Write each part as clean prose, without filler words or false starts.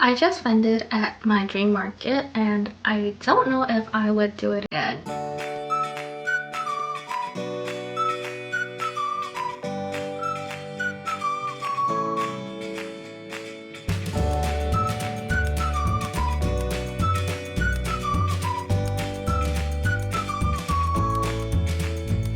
I just vended at my dream market and I don't know if I would do it again.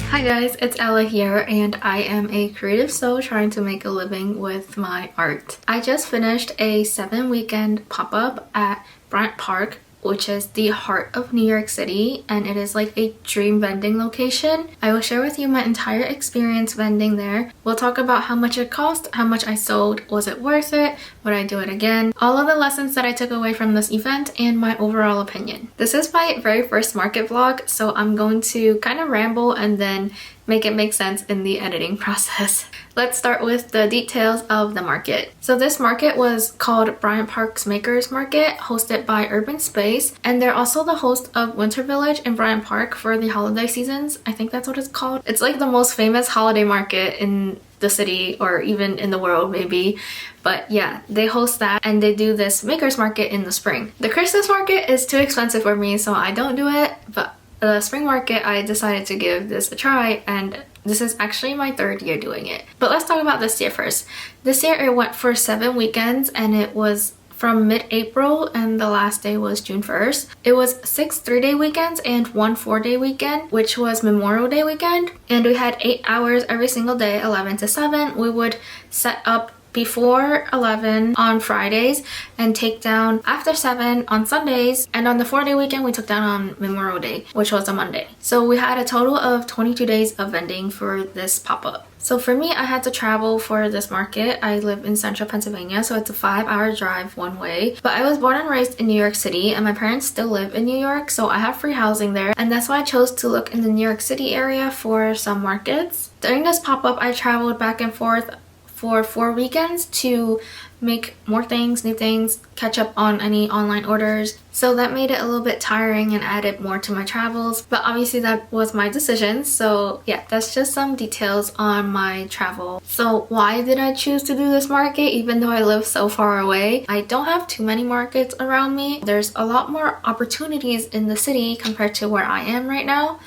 Hi guys, it's Ella here and I am a creative soul trying to make a living with my art. I just finished a 7-weekend pop-up at Bryant Park, which is the heart of New York City, and it is like a dream vending location. I will share with you my entire experience vending there. We'll talk about how much it cost, how much I sold, was it worth it, would I do it again, all of the lessons that I took away from this event, and my overall opinion. This is my very first market vlog, so I'm going to kind of ramble and then make it make sense in the editing process. Let's start with the details of the market. So this market was called Bryant Park's Makers Market, hosted by Urbanspace, and they're also the host of Winter Village in Bryant Park for the holiday seasons. I think that's what it's called. It's like the most famous holiday market in the city or even in the world maybe, but yeah, they host that and they do this Makers Market in the spring. The Christmas market is too expensive for me, so I don't do it, but the spring market I decided to give this a try, and this is actually my 3rd year doing it. But let's talk about this year first. This year it went for 7 weekends and it was from mid-April and the last day was June 1st. It was 6 3-day weekends and 1 4-day weekend, which was Memorial Day weekend. And we had 8 hours every single day, 11 to 7. We would set up before 11 on Fridays and take down after 7 on Sundays, and on the 4-day weekend we took down on Memorial Day, which was a Monday. So we had a total of 22 days of vending for this pop-up. So for me, I had to travel for this market. I live in central Pennsylvania, so it's a 5-hour drive one way. But I was born and raised in New York City and my parents still live in New York, so I have free housing there, and that's why I chose to look in the New York City area for some markets. During this pop-up, I traveled back and forth for 4 weekends to make more things, new things, catch up on any online orders. So that made it a little bit tiring and added more to my travels, but obviously that was my decision. So yeah, that's just some details on my travel. So why did I choose to do this market even though I live so far away? I don't have too many markets around me. There's a lot more opportunities in the city compared to where I am right now.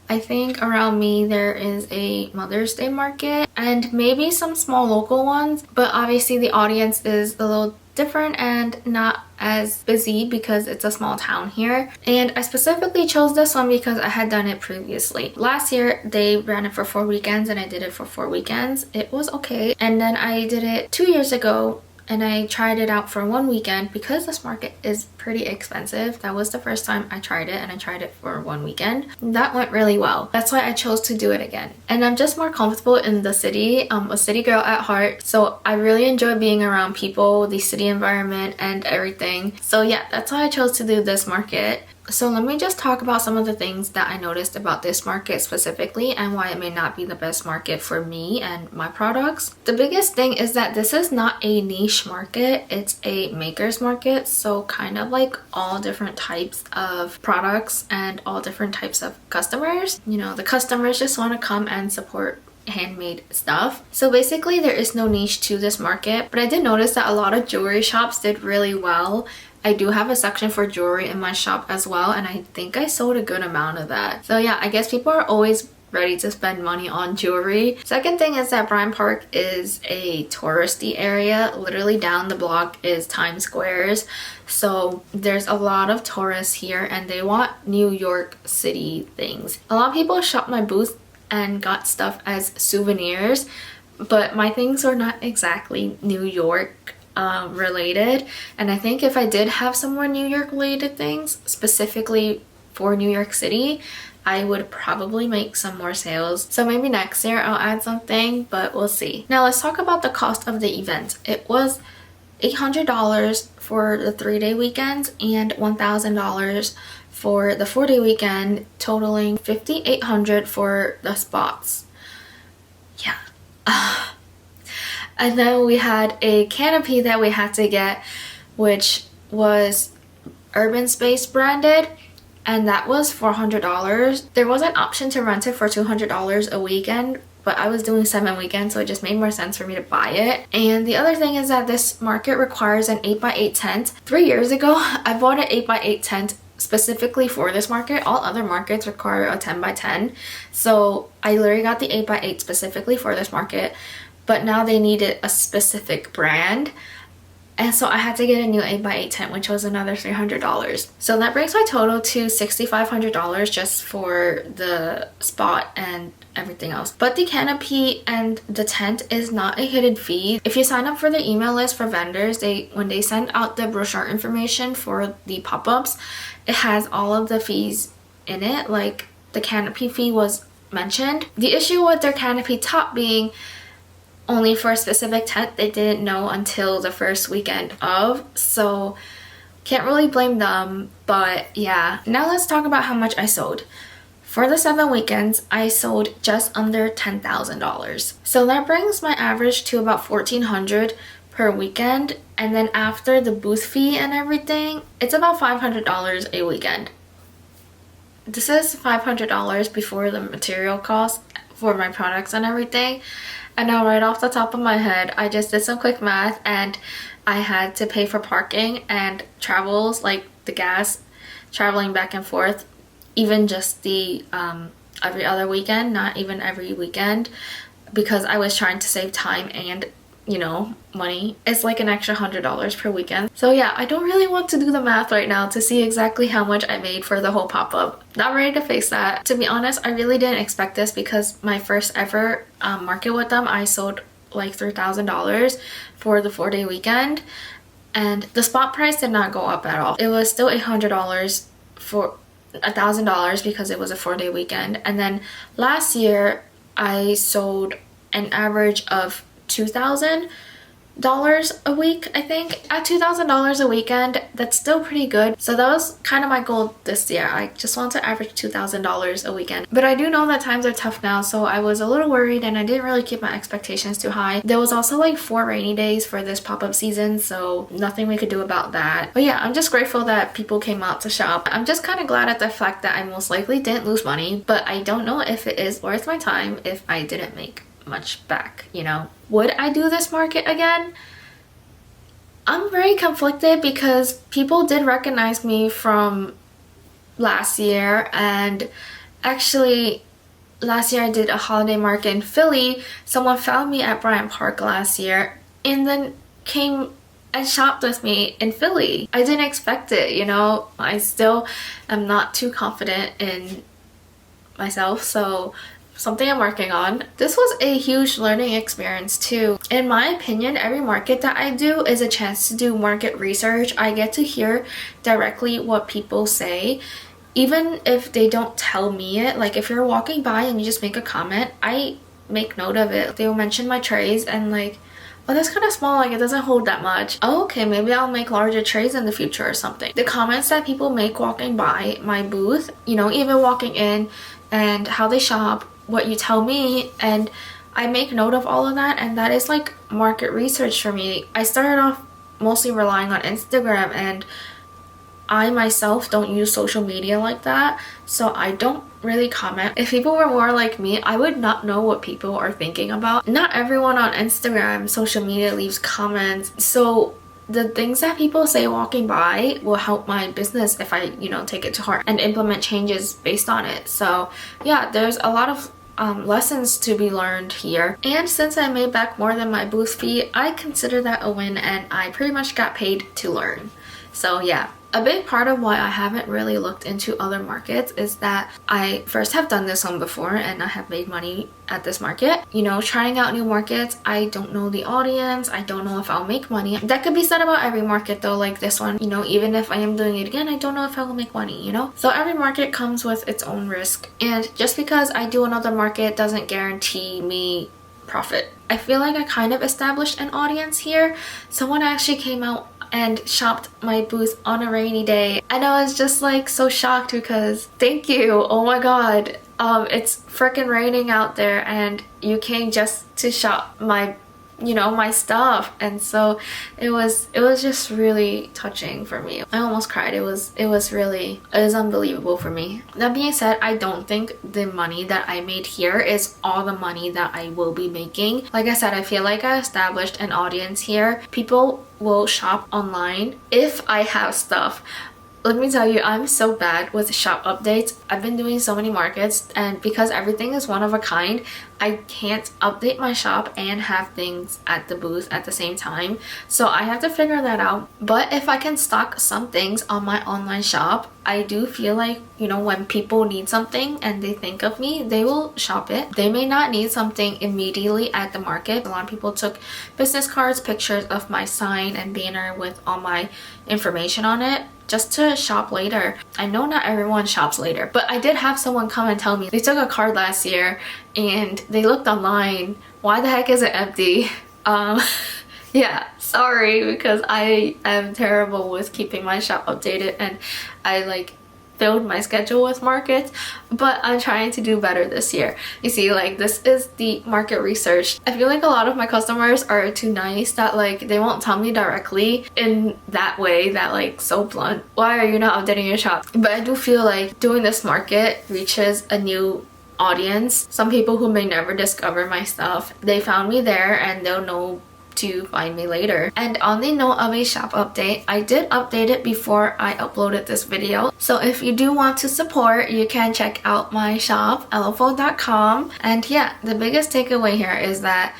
I think around me there is a Mother's Day market and maybe some small local ones, but obviously the audience is a little different and not as busy because it's a small town here. And I specifically chose this one because I had done it previously. Last year they ran it for 4 weekends and I did it for 4 weekends. It was okay. And then I did it 2 years ago and I tried it out for 1 weekend because this market is pretty expensive. That was the first time I tried it, and I tried it for 1 weekend. That went really well. That's why I chose to do it again. And I'm just more comfortable in the city. I'm a city girl at heart, so I really enjoy being around people, the city environment, and everything. So yeah, that's why I chose to do this market. So let me just talk about some of the things that I noticed about this market specifically and why it may not be the best market for me and my products. The biggest thing is that this is not a niche market, it's a maker's market, so kind of like all different types of products and all different types of customers. You know, the customers just want to come and support handmade stuff. So basically there is no niche to this market, but I did notice that a lot of jewelry shops did really well. I do have a section for jewelry in my shop as well, and I think I sold a good amount of that. So yeah, I guess people are always ready to spend money on jewelry. Second thing is that Bryant Park is a touristy area. Literally down the block is Times Squares. So there's a lot of tourists here and they want New York City things. A lot of people shop my booth and got stuff as souvenirs, but my things are not exactly New York related, and I think if I did have some more New York related things specifically for New York City, I would probably make some more sales. So maybe next year I'll add something, but we'll see. Now let's talk about the cost of the event. It was $800 for the 3-day weekend and $1,000 for the 4-day weekend, totaling $5,800 for the spots. Yeah. And then we had a canopy that we had to get, which was Urbanspace branded, and that was $400. There was an option to rent it for $200 a weekend, but I was doing 7 weekends, so it just made more sense for me to buy it. And the other thing is that this market requires an 8x8 tent. 3 years ago, I bought an 8x8 tent specifically for this market. All other markets require a 10x10. So I literally got the 8x8 specifically for this market, but now they needed a specific brand. And so I had to get a new 8x8 tent, which was another $300. So that brings my total to $6,500 just for the spot and everything else. But the canopy and the tent is not a hidden fee. If you sign up for the email list for vendors, when they send out the brochure information for the pop-ups, it has all of the fees in it. Like the canopy fee was mentioned. The issue with their canopy top being only for a specific tent, they didn't know until the first weekend of, so can't really blame them. But yeah, now let's talk about how much I sold. For the 7 weekends, I sold just under $10,000. So that brings my average to about $1,400 per weekend, and then after the booth fee and everything, it's about $500 a weekend. This is $500 before the material cost for my products and everything. And now right off the top of my head, I just did some quick math, and I had to pay for parking and travels, like the gas, traveling back and forth, even just the every other weekend, not even every weekend, because I was trying to save time and, you know, money. It's like an extra $100 per weekend. So yeah, I don't really want to do the math right now to see exactly how much I made for the whole pop-up. Not ready to face that. To be honest, I really didn't expect this, because my first ever market with them, I sold like $3,000 for the 4-day weekend, and the spot price did not go up at all. It was still $100 for $1,000 because it was a 4-day weekend. And then last year I sold an average of $2,000 a week, I think. At $2,000 a weekend, that's still pretty good. So that was kind of my goal this year. I just want to average $2,000 a weekend. But I do know that times are tough now, so I was a little worried, and I didn't really keep my expectations too high. There was also like 4 rainy days for this pop-up season, so nothing we could do about that. But yeah, I'm just grateful that people came out to shop. I'm just kind of glad at the fact that I most likely didn't lose money, but I don't know if it is worth my time if I didn't make much back, you know. Would I do this market again? I'm very conflicted, because people did recognize me from last year, and actually last year I did a holiday market in Philly. Someone found me at Bryant Park last year and then came and shopped with me in Philly. I didn't expect it, you know. I still am not too confident in myself, so something I'm working on. This was a huge learning experience too. In my opinion, every market that I do is a chance to do market research. I get to hear directly what people say, even if they don't tell me it. Like if you're walking by and you just make a comment, I make note of it. They will mention my trays and like, oh, that's kind of small, like it doesn't hold that much. Oh, okay, maybe I'll make larger trays in the future or something. The comments that people make walking by my booth, you know, even walking in, and how they shop, what you tell me, and I make note of all of that, and that is like market research for me. I started off mostly relying on Instagram, and I myself don't use social media like that, so I don't really comment. If people were more like me, I would not know what people are thinking about. Not everyone on Instagram, social media leaves comments, so the things that people say walking by will help my business if I, you know, take it to heart and implement changes based on it. So yeah, there's a lot of lessons to be learned here. And since I made back more than my booth fee, I consider that a win, and I pretty much got paid to learn. So yeah, a big part of why I haven't really looked into other markets is that I first have done this one before and I have made money at this market. You know, trying out new markets, I don't know the audience, I don't know if I'll make money. That could be said about every market though, like this one. You know, even if I am doing it again, I don't know if I will make money, you know? So every market comes with its own risk. And just because I do another market doesn't guarantee me profit. I feel like I kind of established an audience here. Someone actually came out and shopped my booth on a rainy day, and I was just like so shocked because thank you, oh my god, it's freaking raining out there and you came just to shop my you know, my stuff. And so it was just really touching for me. I almost cried. It was unbelievable for me. That being said, I don't think the money that I made here is all the money that I will be making. Like I said, I feel like I established an audience here. People will shop online if I have stuff. Let me tell you, I'm so bad with shop updates. I've been doing so many markets, and because everything is one of a kind, I can't update my shop and have things at the booth at the same time. So I have to figure that out. But if I can stock some things on my online shop, I do feel like, you know, when people need something and they think of me, they will shop it. They may not need something immediately at the market. A lot of people took business cards, pictures of my sign and banner with all my information on it, just to shop later. I know not everyone shops later, but I did have someone come and tell me they took a card last year and they looked online. Why the heck is it empty? Yeah, sorry, because I am terrible with keeping my shop updated, and I like filled my schedule with markets, but I'm trying to do better this year. You see, like, this is the market research. I feel like a lot of my customers are too nice that like they won't tell me directly in that way, that like so blunt, why are you not updating your shop? But I do feel like doing this market reaches a new audience. Some people who may never discover my stuff, they found me there and they'll know to find me later. And on the note of a shop update, I did update it before I uploaded this video. So if you do want to support, you can check out my shop, lfo.com. And yeah, the biggest takeaway here is that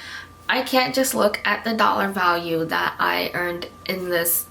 I can't just look at the dollar value that I earned in this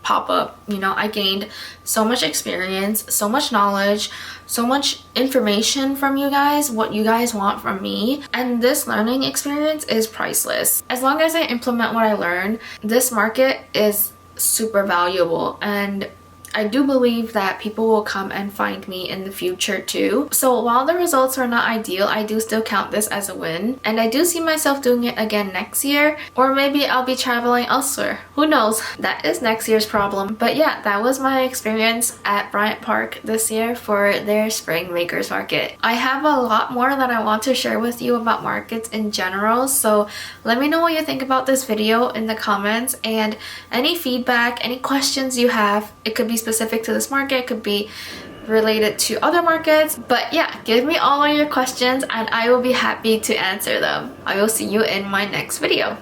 pop-up. You know, I gained so much experience, so much knowledge, so much information from you guys, what you guys want from me, and this learning experience is priceless. As long as I implement what I learn, this market is super valuable, and I do believe that people will come and find me in the future too. So while the results are not ideal, I do still count this as a win. And I do see myself doing it again next year, or maybe I'll be traveling elsewhere. Who knows? That is next year's problem. But yeah, that was my experience at Bryant Park this year for their Spring Makers Market. I have a lot more that I want to share with you about markets in general, so let me know what you think about this video in the comments, and any feedback, any questions you have. It could be specific to this market, could be related to other markets, but yeah, give me all of your questions and I will be happy to answer them. I will see you in my next video.